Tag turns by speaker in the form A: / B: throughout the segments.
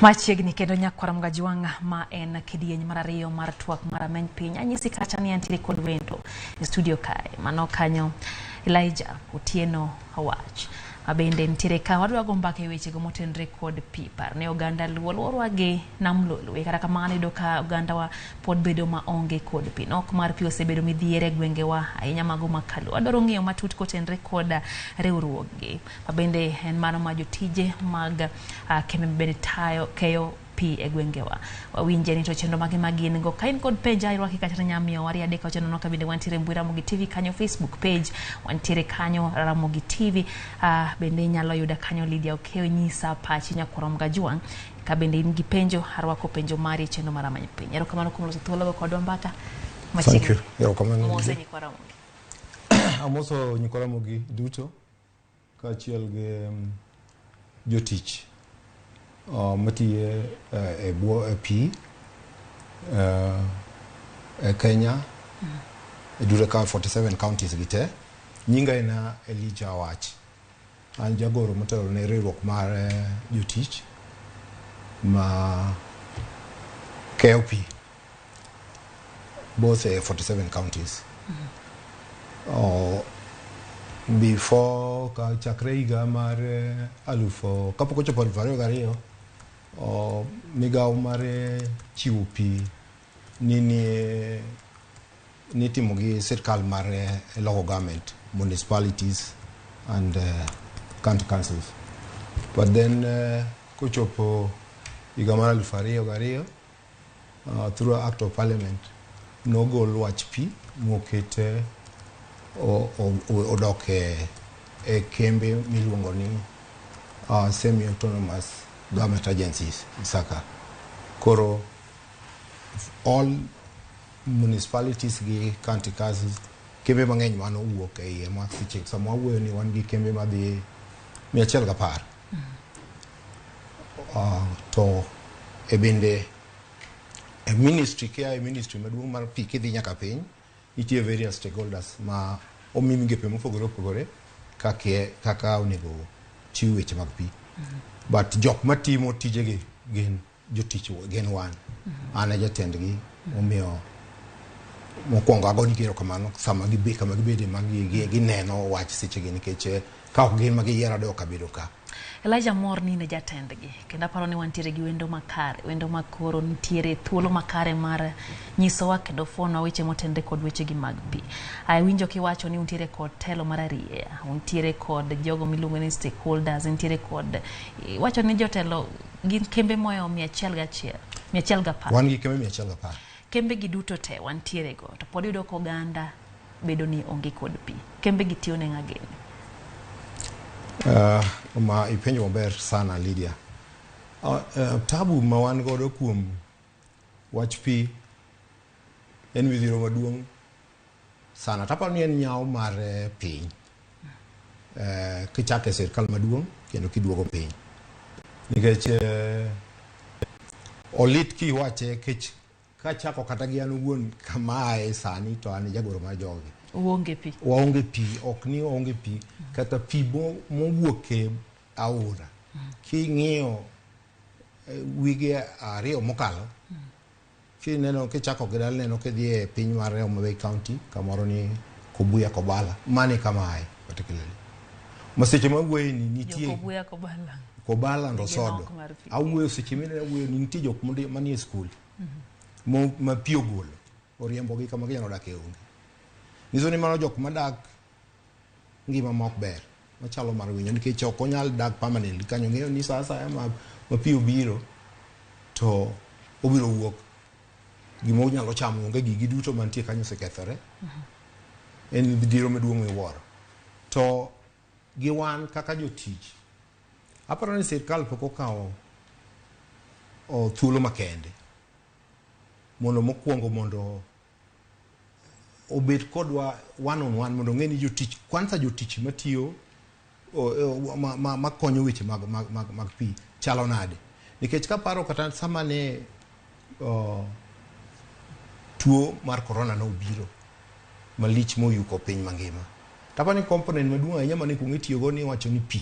A: Machiegni kendo nyakwara mgajuanga ma en kidieny mar ariyo mar twak mar ameny piny anyisi kacha ni antiere kod wendo e studio kae mano kanyo Elijah Otieno Awach abende ntiere ka wadwa go mbaka e weche go motenre kod pi par ne oganda luorwa gi nam lolwe kata kamano iyudo ka oganda wa pod bedo ma onge kod pi nok mar pi osebedo midhiere gwenge wa ahinya mago makalo adwaro ng'iyo matut kotenre kod riwruoge abende en mano ma jotije mag kembe bende tayo keyo pi e gwenge wa wawinje ni to chenro mage magin go kain kod page ai rwaki kata nyamiyo wari adeka cheno no kabinde wantiere mbui Ramogi TV kanyo Facebook page wantiere kanyo Ramogi TV bende nyalo yuda kanyo Lydia Okeo nyisa pachi nyakwara mgajuang kabende ingi penjo harwako penjo mari cheno mara many piny erokamano kuom loso thuolo kod mbaka
B: Thank you. Erokamano.
A: Mose nyakwara Ramogi.
B: Amoso nyakwara Ramogi duto kaachiel gi jotich matiye e bwo pi Kenya duto ka 47 counties gite nyinga ena Elijah Awach an jagoro motelo ne riwruok mar jotich ma keyo pi both 47 counties before ka chakre higa mar alufo kapok ochopo 2022 migawo mar chiwo pi nitimo gi sirkal mar local government, municipalities and county councils. But then kochopo higa mar 2022 through act of parliament nogol wach pi mokete odok e kembe miluongo ni semi-autonomous government agencies saka koro all municipalities gi county councils kembe mang'eny mano wuok e iye ma siche sama wuoyo ni wan gi kembe madhi 110 to e bende e ministry maduong' mar pi kidhi nyaka piny nitie various stakeholders ma omi migepe mopogore opogore kaka onego chiw weche mag pi but jok matimo tijegi gin jotich gin wan an e jatendgi omiyo mokwongo agoni gero kamano sama kama gibede gineno wach sechegi nikech ka ok gin magiyiero do kabedo ka
A: Elijah mor ni ne jatendgi kendo aparo ni wantiere gi wendo makare wendo makoro nitiere thuolo makare mar nyisowa kendo fuonwa weche motenre kod wechegi mag pi winjo kiwacho ni untiere kod telo mar ariye untiere kod jogo miluongo ni stakeholders untiere kod wacho ni jotelo gin kembe moyo 110
B: wan gi kembe 110
A: kembe gi duto te wantiere go to pod yudo koganda bedo ni onge kod pi kembe gi tiyo ne ng'ageni
B: ma ipenjo maber sana Lydia. Tabu ma wan godo kuom wach pi en midhiero maduong' sana. Taparo ni en nyawo mar piny. Kichake sirkal maduong' kendo kiduogo piny. Nikech olit kiwache kech kachako kata gi an owuon kamae sani to an jagoro mar jogi.
A: Uonge pi.
B: Waonge pi, ok ni waonge pi, kata pi mowuok e aora. King'iyo wige ariyo mokalo, kineno kichako gi dala neno kidhi e piny mar Homa Bay County, kamoro ni Kobuya Kobala, mane kamae particularly. Maseche mawuoye ni nitie
A: Kobuya
B: Kobala ndo sodo. Awuoyo seche mine awuoyo ni nitie jok manie skul. Ma pi ogolo, oriembogi kama ginyalo dak e onge. Niso ni mano jok madak ngima ma ok ber machalo mar winyo nikech ok onyal dak permanently kanyo ng'eyo ni saa asaya ma pi obiro to obiro wuok gima onyalo chamo onge gigi duto mantie kanyo osekethore en midhiero maduong' miwuoro to gi wan kaka jotich aparo ni sirkal pok okawo thuolo makende mondo obet kodwa one on one mondo ng'eni jotich kwanza jotich matiyo makonyo weche mag pi chalo nade nikech kaparo kata sama ne tuo mar corona no obiro malich moyuko piny mangima tapani component maduong' ahinya mane kung'e tiyogo ni wacho ni pi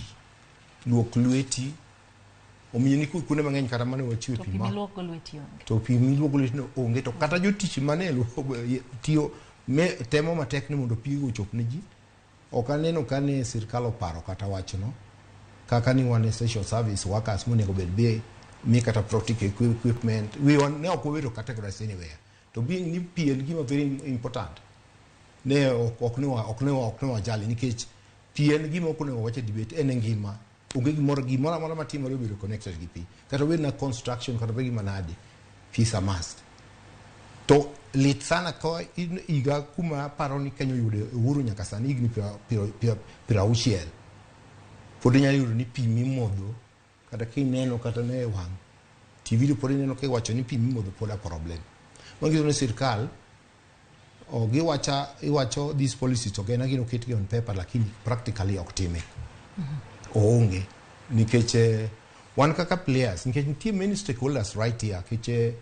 B: luok lweti omiyo ni kuonde mang'eny kata mane wachiwo pi ma
A: miluoko lweti onge
B: to pi miluoko lweti onge to kata jotich mane tiyo temo matek ni mondo pi ochop ne ji. Ok aneno ka ne sirkal oparo kata wachno kaka ni wan essential service workers monego bed be mi kata protective equipment ne ok wabedo categorized anywhere to being ni pi en gima very important ne ok ne wajali nikech pi en gima ok onego wache debate en ngima onge gimoro amora matimore obedo connected gi pi kata obed na construction kata gima nade pi is a must. To lit sana ko iga kuma paro ni Kenya yude uhuru nyaka sani higni 60 pod inyalo yudo ni pi mimodho kata kineno kata ne wang' TV pod ineno ka iwacho ni pi mimodho pod a problem. Mangiso ni sirkal iwacho these policies to gena gino ketgi on paper lakini practically ok time oonge nikech wan kaka players nikech nitie many stakeholders right here nikech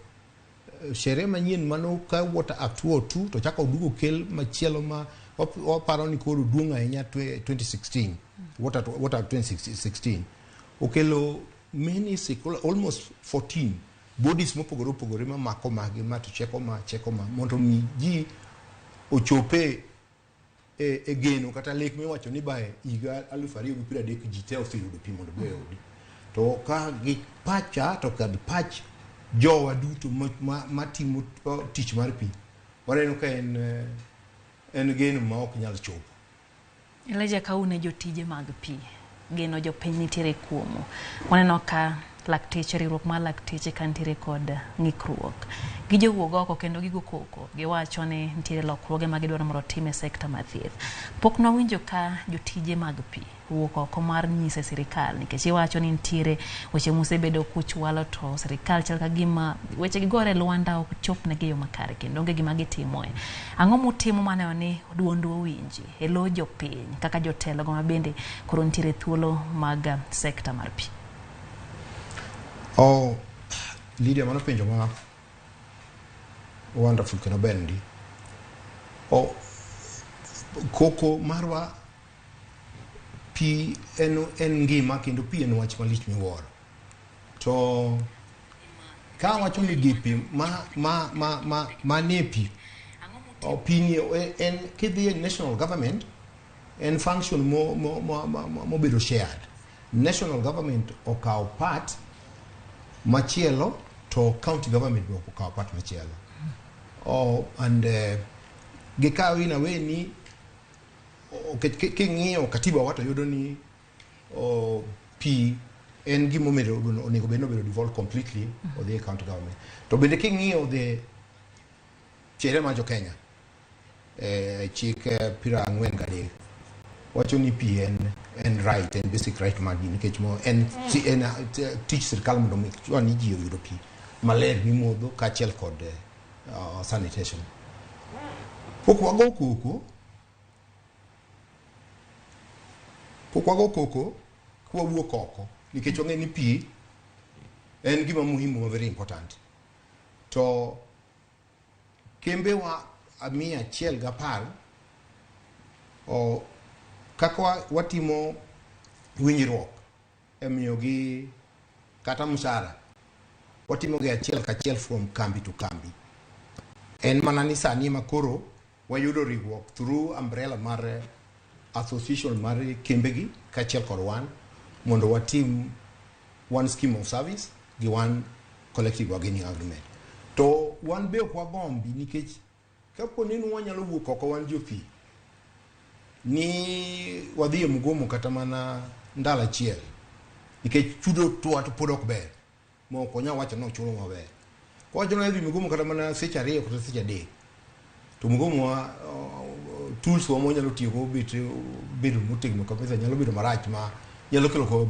B: sheria manyien mano ka Water Act 202 to chako dugo kel machielo ma waparo ni koro duong' ahinya 2016 Water Act 2016 okelo many almost 14 bodies mopogore ma mako magi ma to cheko ma mondo mi ji ochope e geno kata lek miwacho ni bae higa 2030 ji te oseyudo pi mondo be odi to ka gi pacha to kad pach jowa duto matimo tich mar pi waneno ka en geno ma ok nyal chopo.
A: Elijah kaune jotije mag pi geno jopiny nitiere kuomo waneno ka lakteche riwruok mar lakteche kantiere kod ng'ikruok gi jowuok oko kendo gigo koko giwacho ni nitiere lokruoge ma gidwaro mondo otim e sekta mar thieth. Pok nawinjo ka jotije mag pi wuok oko mar nyise sirikal nikech iwacho ni nitiere weche mosebedo kuchwalo to sirikal chal ka gima weche gigore Luanda ok chopnegi yo makare kendo onge gima gitimoe. Ang'o mutimo maneno ni duondu owinji e lo jopiny kaka jotelo go mabende koro nitiere thuolo mag sekta mar pi?
B: Lydia mano penjo ma wonderful kendo bendi. Koko marwa pi en ngima kendo pi en wach malich miwuoro. To ka wacho ni gipi ma ne pi pi en kidhi national government en function mobedo shared. National government okawo part machielo to county government boko okawo part machielo. And gikawo in a way ni king'iyo katiba wato yudo ni pi en gima onego bed nobedo devolved completely or the county government. To bende king'iyo the chere ma jo Kenya chik 43 wacho ni pi en right and basic right margin nikech mo en tich sirkal mondo mi ni ji oyudo pi maler mimodho kaachiel kod sanitation. Pok wago koko kwa wuok oko nikech wang'e ni pi en gima muhimu ma very important. To kembe wa 110 kaka watimo winjruok emiyogi kata mshahara watimo gi achiel kachiel from kambi to kambi. En mana ni sani makoro wayudo riwruok through umbrella mar association mar kembegi kaachiel kod wan mondo watim one scheme of service gi one collective bargaining agreement. To wan be ok wagombi nikech kapo ni wanyalo wuok oko wan jopi ni wadhi e mgomo kata mana ndalo achiel nikech chudo to pod ok ber ma ok nyalo wacho no chulo maber. Wacho ni mgomo kata mana seche 2 kata seche 3 to mgomo tools wa nyalo tiyo go bedo motegno kabisa nyalo bedo marach ma nyalo kelo ko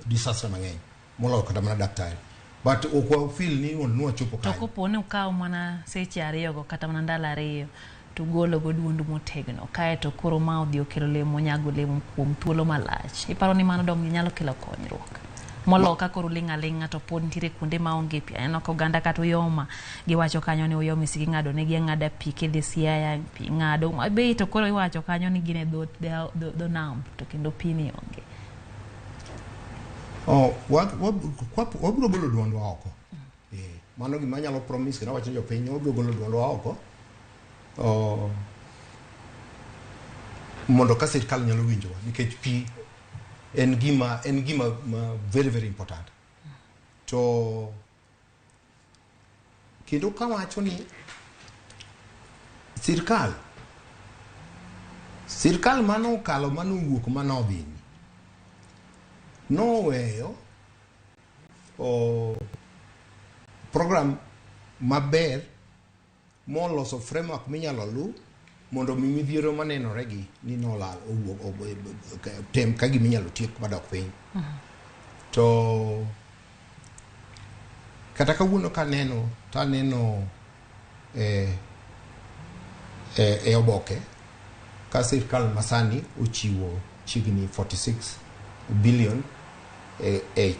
B: disaster mang'eny molo kata mana daktari. But ok feel ni onwa chopo kae.
A: To kopo ni ukawo mana seche 2 go kata mana ndalo 2 to golo go duondu motegno kae to koro ma odhi okelo lemo nyago lemo kuom thuolo malach. Iparo ni mano dong nyalo kelo konyruok molo ka koro linga to pod nitiere kuonde ma onge pi. Aneno ka oganda kata Uyoma giwacho kanyo ni Uyoma isigi ng'ado ne gi ng'ada pi kidhi Siaya pi ng'ado be to koro iwacho kanyo ni gine dho nam to kendo pi ni onge.
B: Oh, wabro golo duondwa oko. Mano gima anyalo promise na wacho jopiny wabro golo duondwa oko. Mondo ka sirkal nyalo winjowa nikech pi en gima very very important. To kendo kawacho ni sirkal mano kalo mano wuok mano dhi noweyo program maber moloso framework minyalo lu mondo midhiero manenore gi ni nolal tem ka giminyalo tiek madok piny. To kata kawuono taneno oboke ka sirkal masani ochiwo chigni 46 billion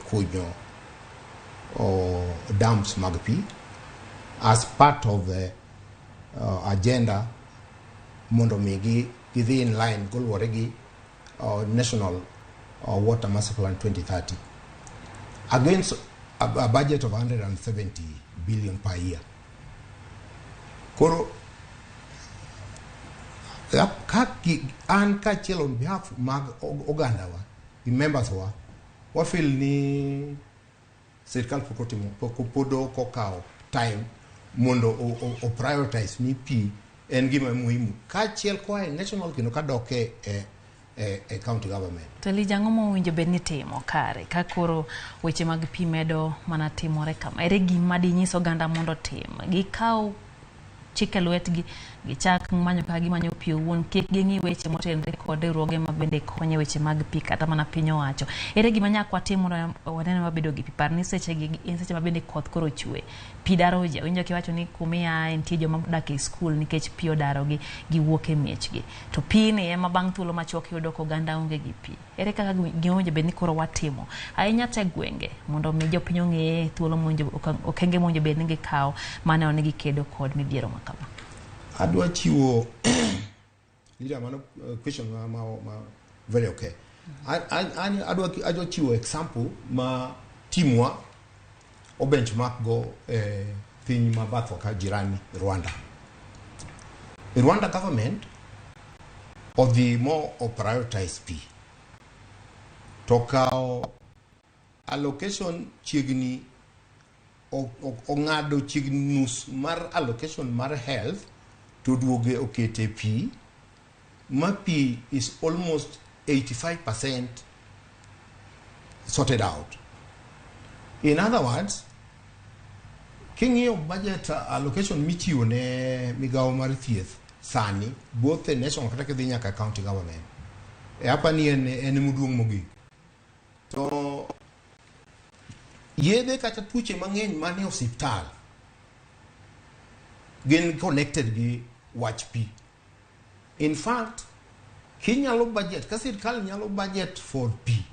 B: kunyo dams mag pi as part of the agenda mondo mi gidhi in line golwore gi National Water Master Plan 2030 against a budget of 170 billion per year. Koro an kachiel on behalf mag oganda wa, the members wa feel ni sirkal podo kokao time mondo o prioritize ni pi en gima muhimu kachiel kwa national kino kadoke county government.
A: Teli jango mo winjo bedni timo kare ka koro weche mag pi medo mana timore kama. Ere gima di nyiso oganda mondo tim gikao chike lwetgi gichak manyo ka gimanyo pi owuon kik gingi weche motenre kod riwruoge mabende konyo weche mag pi kata mana piny owacho. Ere gima nyakwa timo wanene mabedo gi pi par ni seche mabende koth koro chwe pi daroja winjo kiwacho ni kumia entie joma dak e skul nikech pi odarogi giwuok e miechgi to pi ni ema bang' thuolo machuok yudo ko oganda onge gi pi. Ere kaka gimowinjo bedni koro watimo ahinya te gwenge mondo mi jopiny ong'e thuolo monjo okenge monjo bedni gikawo mane onegi kedo kod midhiero makama.
B: Adwa chiwo leader mano question ma very okay. Adwa chiwo example ma timwa o benchmark go piny ma batho ka jirani Rwanda. Rwanda government of the more prioritize P. Tokao allocation chiegni ongado chiegni nus mar allocation mar health to duoge okete P. Ma P is almost 85% sorted out. In other words, king'iyo budget allocation michiwo ne migawo mar thieth sani both the national kata kidhi nyaka county government hapa ni en muduong' mogik to yedhe kata tuoche mang'eny mane osiptal gin connected gi wach pi. In fact kinyalo budget ka sirkal nyalo budget for P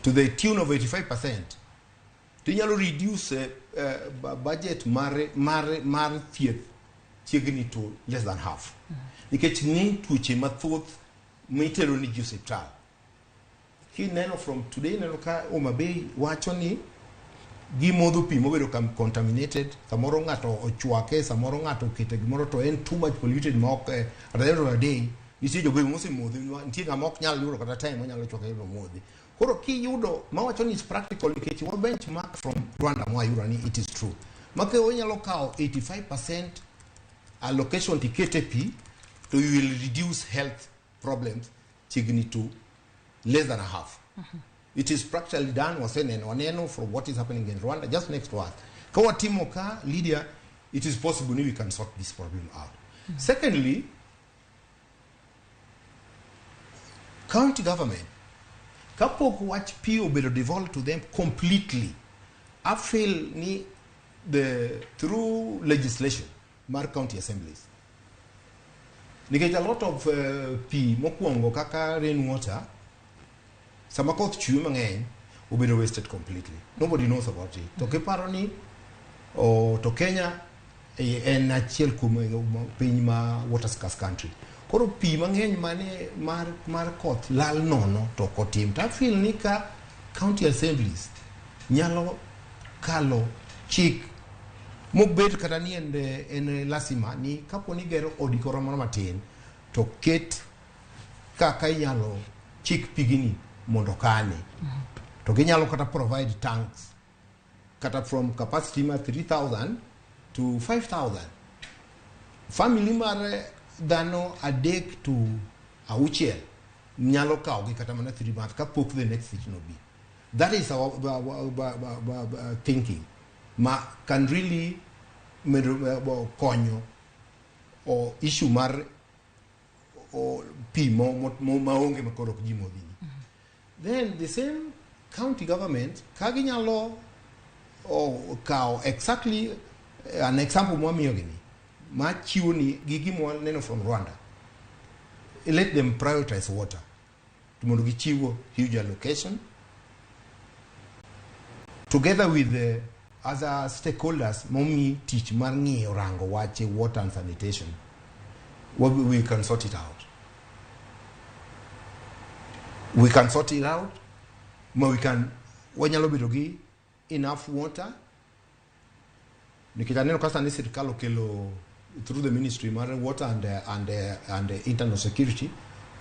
B: to the tune of 85%, tinyalo reduce budget mar thieth chiegni to less than half. Nikech ng'eny tuoche mathoth mitero ni hospital. Kineno from today neno ka Homa Bay wacho ni gimodho pi mobedo contaminated, samoro ng'ato ochwake, samoro ng'ato kete gimoro to en too much polluted ma ok at the end of the day nitie jogo mosemodhi, nitie ng'ama ok nyal yudo kata time onyalo chwake yudo modhi. Koro kiyudo mawacho ni is practical nikech wa benchmark from Rwanda mwayudo ni it is true. Make onyalo kawo 85% allocation tikete pi to you will reduce health problems chigni to less than a half. It is practically done waneno from what is happening in Rwanda just next to us. Kawa timo ka Lydia, it is possible we can sort this problem out. Secondly, county government kapok wach pi obedo devolved to them completely. I feel ni through legislation mar county assemblies. Nikech a lot of pi mokwongo kaka rainwater sama koth chwe mang'eny obedo wasted completely. Nobody knows about it. To kiparo ni to Kenya en achiel kuom piny ma water scarce country. Koro pi mang'eny mane mar koth lal nono to kotim. Ta feel ni ka county assemblies nyalo kalo chik mobet kata ni en lasima ni kapo ni gero odi koro moro matin to ket kaka inyalo chik pigini mondo kane to ginyalo kata provide tanks kata from capacity ma 3,000 to 5,000 family mar dhano adek to auchiel nyalo kawo gi kata mana 3 months kapok the next season will be. That is our thinking ma can really konyo o issue mar o pi maonge makoro ji modhini. Then the same county government kaginyalo kawo exactly an example mwamiyo gini ma chiwo ni gigi neno from Rwanda. Let them prioritize water mondo gichiwo huge allocation together with the other stakeholders momi tich mar ng'iyo rango wache water and sanitation. We can sort it out. We can sort it out. We can wanyalo bedo gi enough water. Nikitaneno kasa ni serikali okelo through the ministry mar water and internal security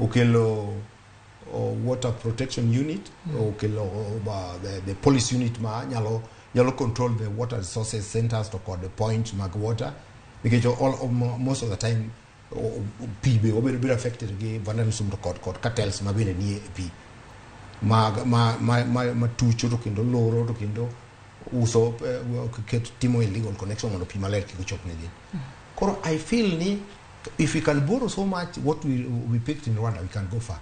B: okelo water protection unit okelo the police unit ma nyalo control the water resources centers to call the point mag water because most of the time people will be affected again vandalism to court cartels ma bene ni pi ma tucho to kendo loro to kendo uso timo illegal connection mondo pi maler ki chop ne din. Koro I feel ni if we can borrow so much what we picked in Rwanda we can go far.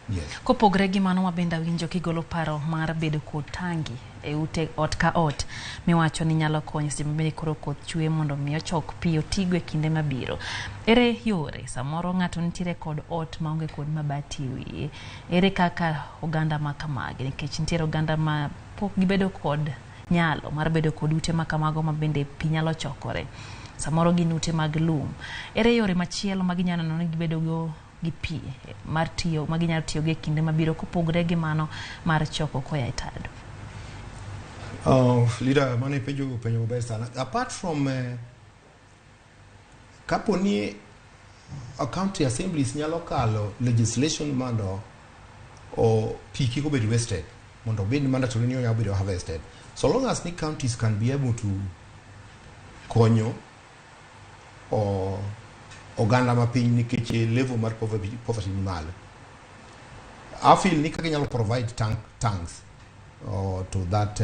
B: Yes.
A: Kopogre gi mano mabenda winjo kigolo paro mar bedo kod tangi e ute ot ka ot miwacho ni nyalo konyo sima bende koro koth chwe mondo miyo chok pi otigwe kinde mabiro. Ere yore samoro ng'ato nitiere kod ot maonge kod mabati wiye. Ere kaka oganda makamagi nikech nitiere oganda ma pok gibedo kod nyalo mar bedo kod ute makamago mabende pi nyalo chokore. Samoro gin ute mag lum. Ere yore machielo maginyalo nono gibedo go gi pi mar tiyo maginyalo tiyo gi kinde mabiro kopogre gi mano mar choko koya e tado.
B: Leader mane penjo best apart from kaponi a county assemblies nyalo kalo legislation mondo o pi kiko bedo wasted mondo bed mandatory ni nyalo bedo harvested so long as the counties can be able to konyo o oganda mapiny nikech level mar poverty ni malo. I feel ni kaka nyalo provide tanks to that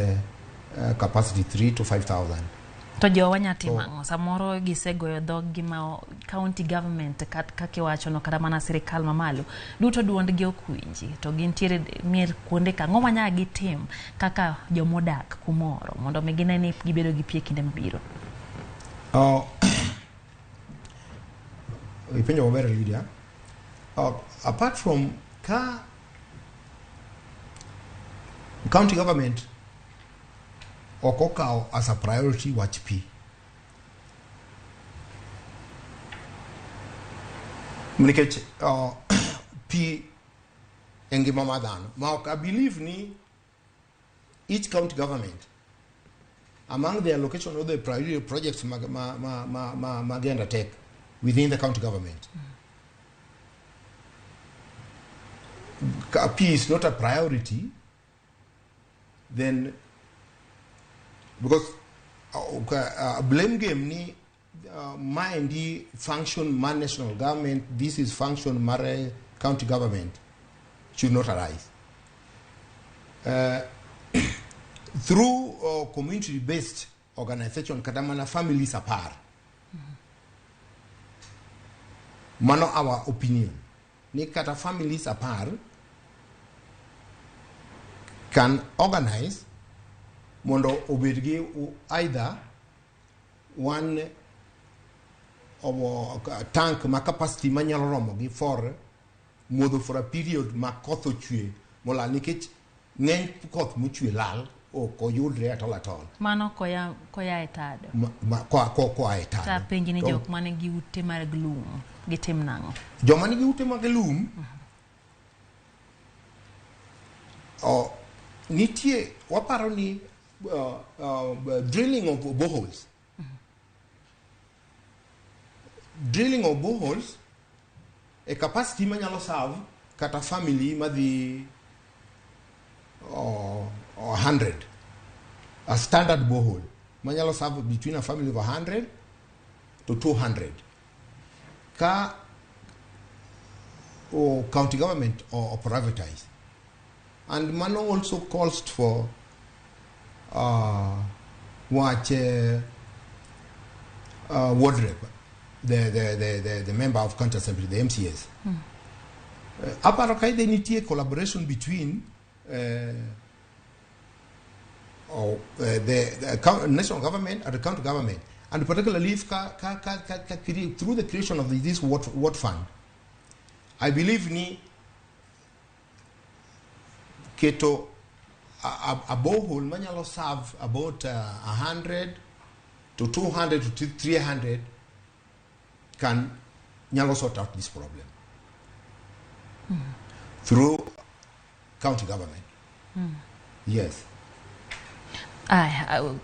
B: capacity 3 to 5,000.
A: To jowa nyatimo samoro gisegoyo dhog gi ma county government kake wacho no kata mana sirikal mamalo duto duondgi okwinji to gintiere mier kuonde ka ng'oma nya gitim kaka jomodak kumoro mondo megine ni gibedo gi pie kinde mabiro.
B: Ipenjo maber Lydia. Apart from county government okokao as a priority watch pi. Nikech pi engima madhano. I believe ni each county government among the allocation of the priority projects magenda take within the county government. Pi is not a priority, then because blame game ni mind function man national government, this is function mare county government should not arise. Through community-based organization, kadamana families apart. Mano our opinion. Ni kata families apart can organize mondo obedgi either one of tank ma capacity manyalo romo gi for modho for a period ma koth ochwe mola nikech ng'eny koth mochwe lal ko yudre atol.
A: Mano koya e tado.
B: Koya e tado.
A: Ta penji ni jok mane gi ute mar glum gitim nang'o.
B: Joma nigi ute mag lum nitie waparo ni drilling of boreholes. Drilling of boreholes a capacity manyalo serve kata family madhi 100. A standard borehole manyalo serve between a family of 100 to 200. Ka or county government or privatize. And Mano also calls for ward rep, the member of county assembly, the MCS. Aparakai they need a collaboration between the national government and the county government, and particularly through the creation of this ward fund. I believe ni keto a borehole manyalo serve about 100 to 200 to 300 can nyalo sort out this problem through county government. Yes.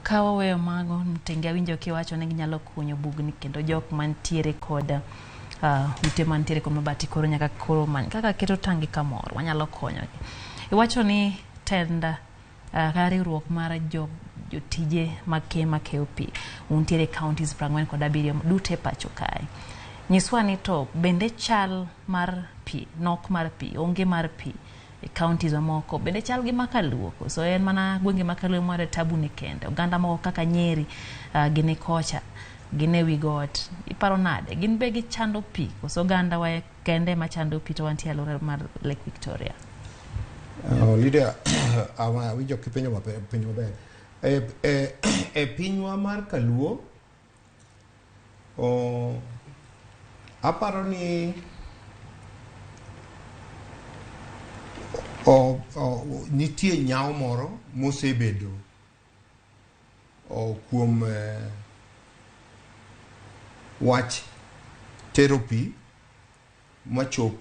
A: Kawa weyo mago mtenge winjo kiwacho ni nyalo kunyo bugni kendo jok mantiere kod ute mantiere kod mabati koro nyaka koro man kaka keto tangi kamoro wanyalo konyo. Iwacho ni tenda riwruok mar jotije make pi untiere counties 40 kod 7 dute pacho kae. Nyiswa ni to bende chal mar pi, nok mar pi, onge mar pi e counties moko bende chal gi Makaluo, so en mana gwenge Makaluo mar tabu ne kende. Oganda moko kaka Nyeri gine kocha gine wigot iparo nade gin be gi chando pi so ganda wa kende ma chando pi to wantie alora mar Lake Victoria.
B: Leader wijo kipenyo maber pinywa mar Kaluo aparo ni nitie nyao moro mosebedo kuom wach therapy machop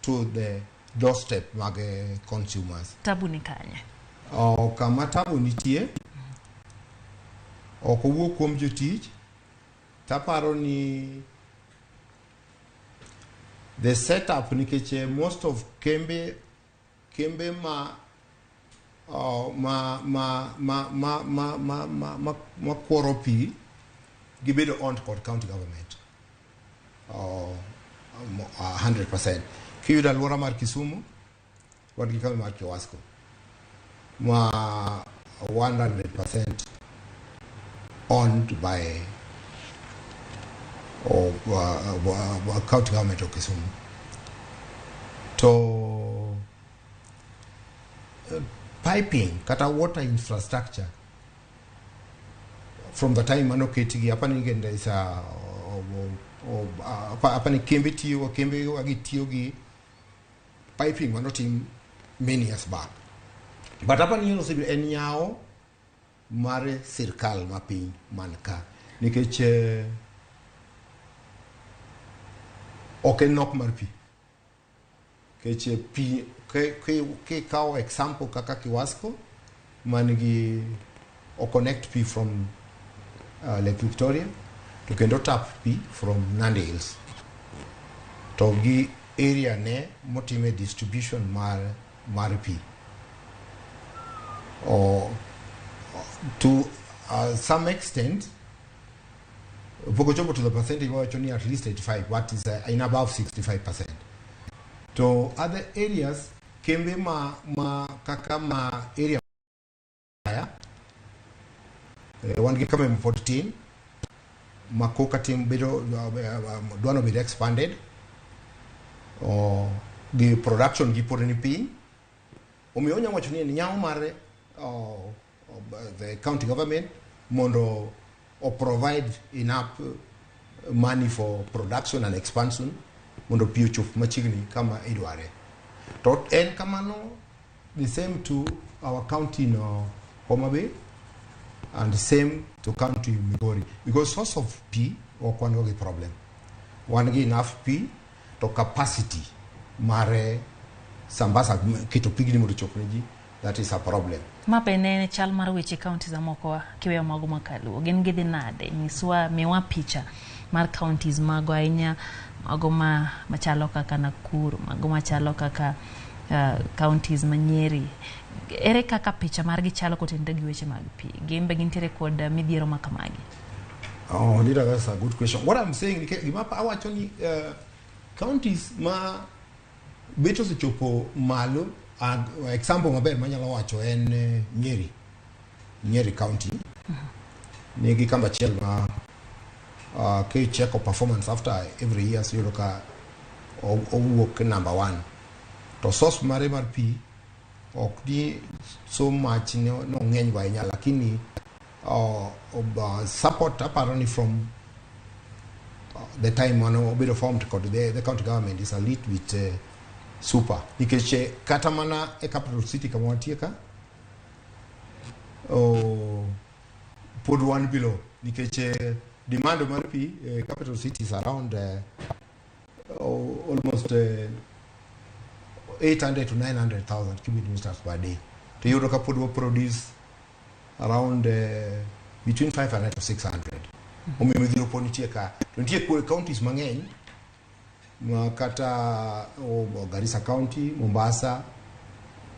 B: to the doorstep mag consumers.
A: Tabu ni kanye?
B: Kama tabu nitie okowuok kuom jotich taparo ni the setup nikech most of kembe ma kworo pi gibedo owned kod county government 100%. Kiyudo alwora mar Kisumu wan gi kambi mar Kiwasko ma 100% owned by county government of Kisumu. To piping kata water infrastructure from the time mano ketigi apani gende isa apani kembe agitiyo gi piping mano tim many years back, but apani yino sibi enyao mare sirkal mapiny manka nikech ok nok mar pi keche pi ke kao example kaka Kiwasko manigi o connect pi from Lake Victoria to kendo tap pi from Nandi Hills to gi area ne motime distribution mar pi or to some extent to the percentage actually at least 85, what is in above 65%. To other areas kembe kaka area one kama 14 makoka team bedo duano be expanded or the production gi por ni pi omionya wacho ni nyao mare the county government mondo or provide enough money for production and expansion mondo pio chuf machigni kama idware to en kamano the same to our county no Homa Bay and the same to county Migori because source of P or kwano the problem one gi enough P to capacity mare sambasa kito pigni mondo chopneji that is a problem.
A: Ma bene chal mar weche counties amoko kiweyo mago makaluo gin gidhi nade nyiswa miwa picha mar counties mago ahinya mago machalo kaka Nakuru, mago machalo kaka counties manyeri. Ere kaka picha margi chalo kotende gi weche mag pi gimbe gintiere kod midhiero makamagi?
B: Oh, Lida, that's a good question. What I'm saying, actually, counties ma beto se chopo malo, example maber manyalo wacho en Nyeri County. Negi kamba chiel ma ke check of performance after every year, so you look at work number 1. To source mare mar pi ok di so much no ngeny wa nya lakini support apparently from the time when we formed the county government is a little bit super because kata mana a capital city kama watieka pod one below because demand of pi capital cities around almost 800 to 900,000 cubic meters per day. To Europe would produce around between 500 to 600. Omi with Europonicheka. Don't counties mangeny. Makata Garissa County, Mombasa.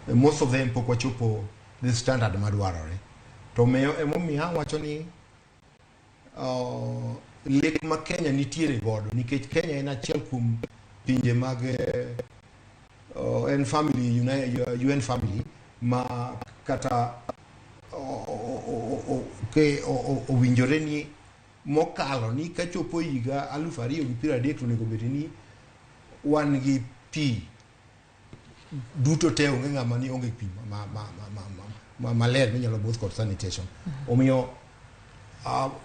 B: Most of them pokwachupo the standard madwarore. To meyo emomi ha wachoni lek ma Kenya nitiere godo nikech Kenya en achiel kuom pinje mag en family UN family ma kata ke winjore ni mokalo ni kachopo higa 2030 onego bed ni wan gi pi duto te onge ngama ni onge pi maler minyalo both kod sanitation. Omiyo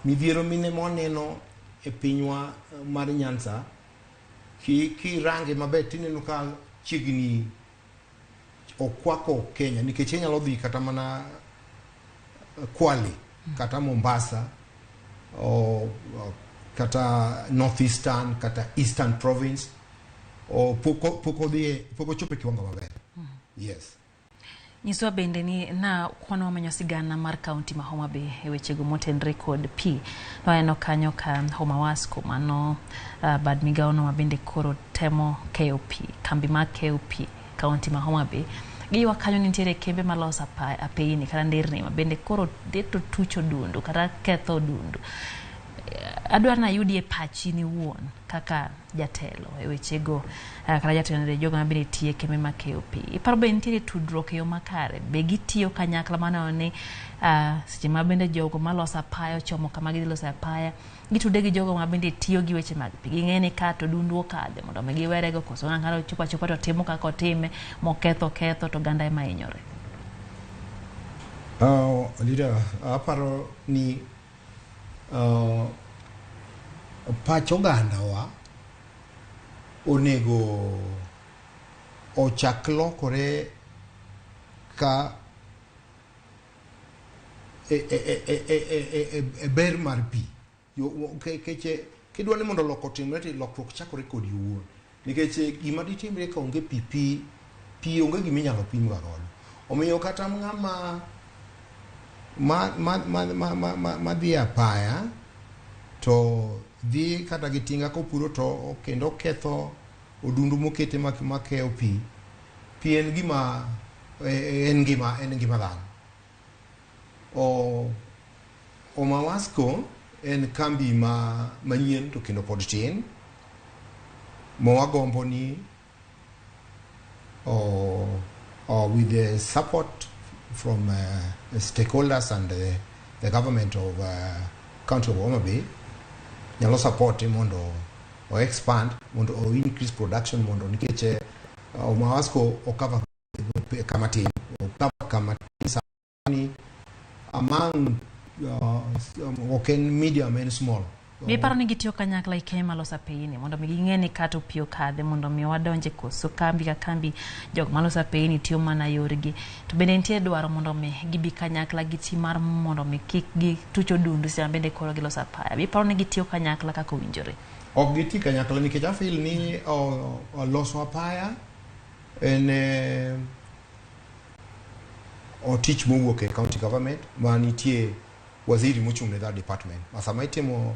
B: midhiero mine moneno e pinywa mar Nyanza ki range maber tineno ka chigni okwako Kenya nikech nyalo dhi kata mana Kwale kata Mombasa o kata northeastern kata eastern province o poko chope kiwango maber. Yes.
A: Nyiswa bende ni na kwano wamenyo sigana mar county ma Homa Bay e wechego motenre kod pi no eno kanyo ka Homa Wasco mano bad migao no mabende koro temo KOP kambi ma KOP county ma Homa Bay giwa kanyo nitiere kembe malosa apeyini kata nderni mabende koro deto tucho dundu kata ketho dundu. Adwar na yudi e pachi ni wuon kaka jatelo e wechego kata jatelo ne jogo mabende tie kembe ma KOP. Iparo be nitiere tudruok e yo makare be gitiyo kanyakla mana ne seche mabende jogo malosa payo chomo kama gilosa paya gitude gi jogo mabende tiyo gi weche mag pi ging'eni ka to dundu okadhe mondo giwerego koso ng'ano chupa to timo kaka otime moketho to ganda ema hinyore.
B: Leader, aparo ni pacho ganda wa onego ochak lokore ka ber mar pi keche kidwa ni mondo loko timre ti lokruok chakore kod yuo nikech gima ditimre ka onge pi onge gima inyalo pim godo. Omiyo kata ng'ama ma dhi apaya to dhi kata gitinga kopuro to kendo ketho odundu mokete makeo pi en gima dhano. Homa Wasco en kambi manyien to kendo pod tin mawagombo ni with the support from stakeholders and the government of County of Homa Bay nyalo support mondo o expand mondo o increase production mondo nikech Homa Wasco okava kamati sani among medium and small.
A: Mi paro ni gitiyo kanyakla ikema losa peyini mondo mi ging'eni kato piyo kadhe mondo mi wadonje koso kambi ka kambi jog malosa peyini tiyo mana yorgi to bende nitie dwaro mondo mi gibi kanyakla giti mar mondo mi kik gi tucho dundu sema bende koro gilosa paya. Mi paro ni gitiyo kanyakla kako winjore.
B: Ok giti kanyakla nikech afil ni loso apaya en o tich mowuok e county government ma nitie waziri mochung' ne that department. Sama itimo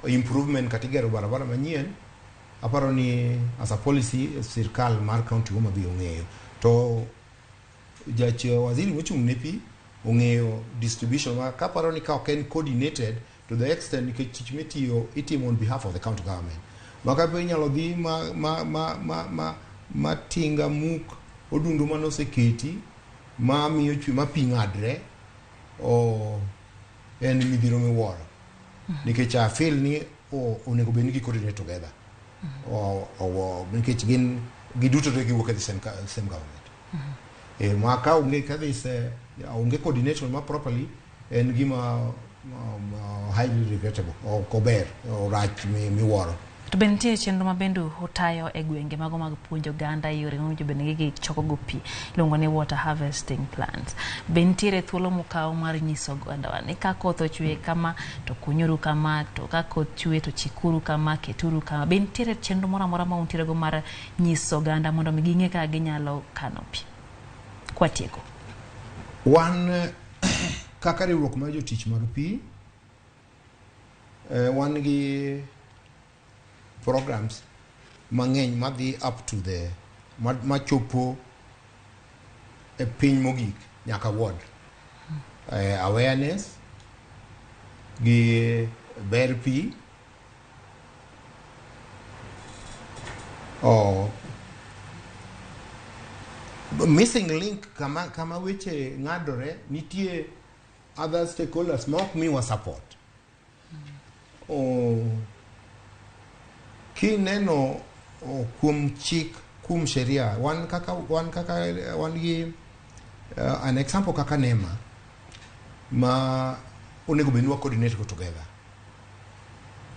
B: improvement katigero barabara manyien, aparo ni as a policy sirkal mar county Homa Bay ong'eyo. To waziri mochung' ne pi ong'eyo distribution ma kaparo ni ka ok en coordinated to the extent nikech tich mitiyo itimo on behalf of the county government. Maka pe inyalo dhi ma tinga muk odundu manoseketi ma miyo chwe ma pi ng'adre en midhiro miwuoro. Nikech I feel ni onego bed ni gi-coordinate together. Nikech giduto to giwuok e the same government. Maka onge onge coordination ma properly en gima highly regrettable ok ober rach miwuoro.
A: To be nitie chenro ma bende utayo e gwenge mago mag puonjo oganda yore mowinjo bed ni gichoko go pi iluongo ni water harvesting plants. Be nitiere thuolo mukawo mar nyiso ogandawa ni ka koth ochwe kama to kunyuru kama, to ka koth chwe to chikuru kama, keturu kama. Be nitiere chenro moro amora ma untiere go mar nyiso oganda mondo mi ging'e ka ginyalo kano pi kwatieko?
B: Wan kaka riwruok mar jotich mag pi wan gi programs mang'eny madhi up to the machopo e piny mogik nyaka ward. Awareness gi ber pi missing link kama weche ng'adore nitie other stakeholders ma ok miwa support. Kineno kuom chik, kuom sheria, wan gi an example kaka NEMA ma onego bed ni wa coordinate go together.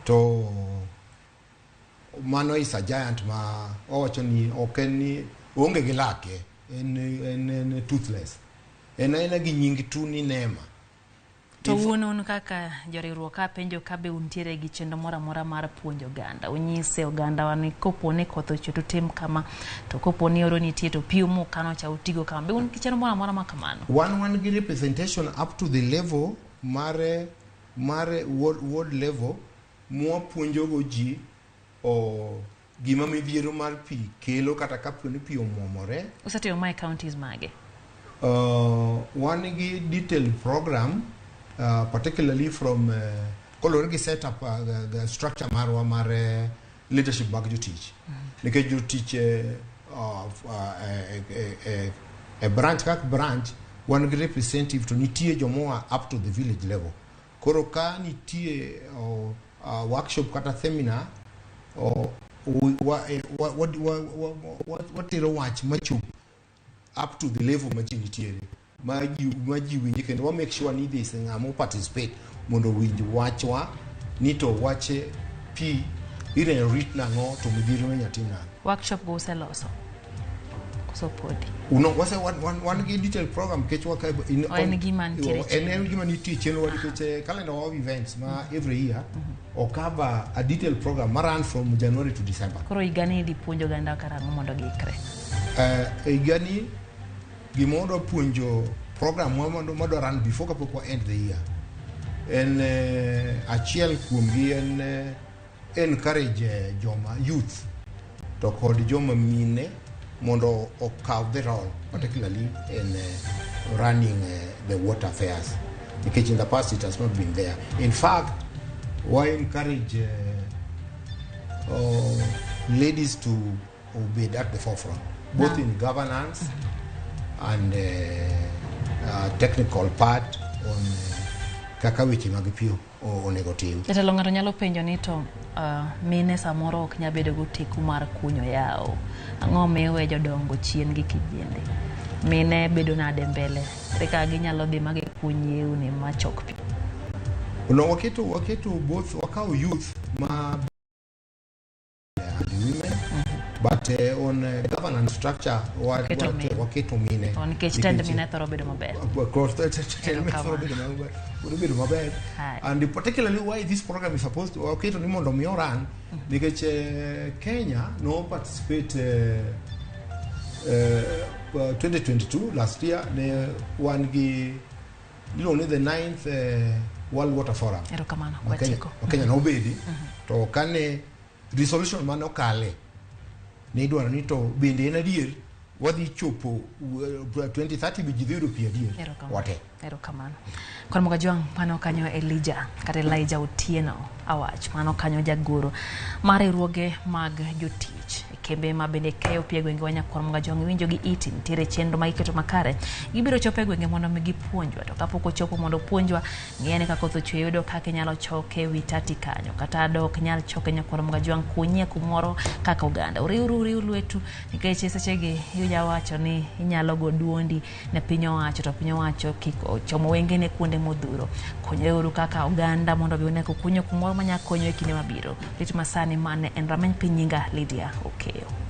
B: To mano is a giant ma owacho ni ok en ni onge gi lake, en toothless. En gi nying tu ni NEMA.
A: To wuono kaka joriwruok ka penjo ka be untiere gi chenro moro amora mar puonjo oganda, unyise oganda wani kopo ne koth ochwe to tim kama, to kopo ni oro nitie to pi mukano cha utigo kama. Be un gi chenro moro amora ma kamano?
B: Wan gi representation up to the level mare ward level mwapuonjo go ji gima midhiero mar pi kelo kata kapo ni pi omwomore.
A: Usatimo my counties mage?
B: Wan gi detailed program particularly from color set up the structure marwa mar leadership mag jotich. Nikech jotich a branch kak branch wan gi representative to nitie jomoa up to the village level. Koro ka nitie workshop kata seminar what wach machup up to the level ma ji nitiere ma ji winje kendo wa make sure ni this ng'amo participate mondo winj wachwa ni to wache pi ire rit nang'o to midhiero manyatim nang'o.
A: Workshop go useloso koso podi?
B: Wase one detailed program kechwa ka
A: en gima
B: nitie chenro wa nikech calendar of events ma every year cover a detailed program ma run from January to December.
A: Koro igani di puonjo ganda karang'o mondo giikre?
B: Igani gimondo puonjo program mondo run before kapok wa end the year. En achiel kuomgi en encourage joma youth to kod joma mine mondo okaw the role, particularly in running the water affairs, because in the past it has not been there. In fact, we encourage ladies to be at the forefront, both in governance and technical part on kaka weche mag pio onego tim.
A: Jatelo ng'ato nyalo penjo ni to mine samoro ok nya bedo go teku mar kunyo yao. Ang'o miwe jodongo chien gi kijende? Mine bedo nade mbele? Reka ginyalo dhi mage kunye uni machok pi.
B: Waketo both wakao youth ma women, but on governance structure waketo mine.
A: On kitend mine thoro bedo maber.
B: Of course, tend mine thoro bedo maber. And particularly why this program is supposed to waketo ni mondo mi run because Kenya no participate 2022 last year ne wan gi the 9th World Water Forum.
A: Erokamano kwa chiko.
B: Kenya no bedi to kane resolution mano kale ne idwaro ni to bende en adier wadhi chopo 2030 bijidhiru pia adier wate.
A: Erokamano. Kwa mga juang mano kanyo Elijah Otieno awach mano kanyo jagoro mare ruoge mag jotich kembe ma bende keyo pia gwenge wanya kwa mga juang winjo gi iti ntiere chenro ma iketo makare gibiro chope gwenge mondo migi puonjwa to kapoko chopo mondo puonjwa ngene ka kotho chwe yudo kake nyalo choke witati kanyo kata dok nyal choke nya kwa mga juang kunye kumoro kaka Uganda uriuru lwetu nikech sechege yuja wacho ni inyalo go duondi ne pinyo wacho to pinyo wacho kiko chomo wengene kuonde modhuro konyeuru kaka Uganda mondo bione kunyo kumoro manya konyo e kinde mabiro rit masani mane en rameny pinyinga Lydia Okeo.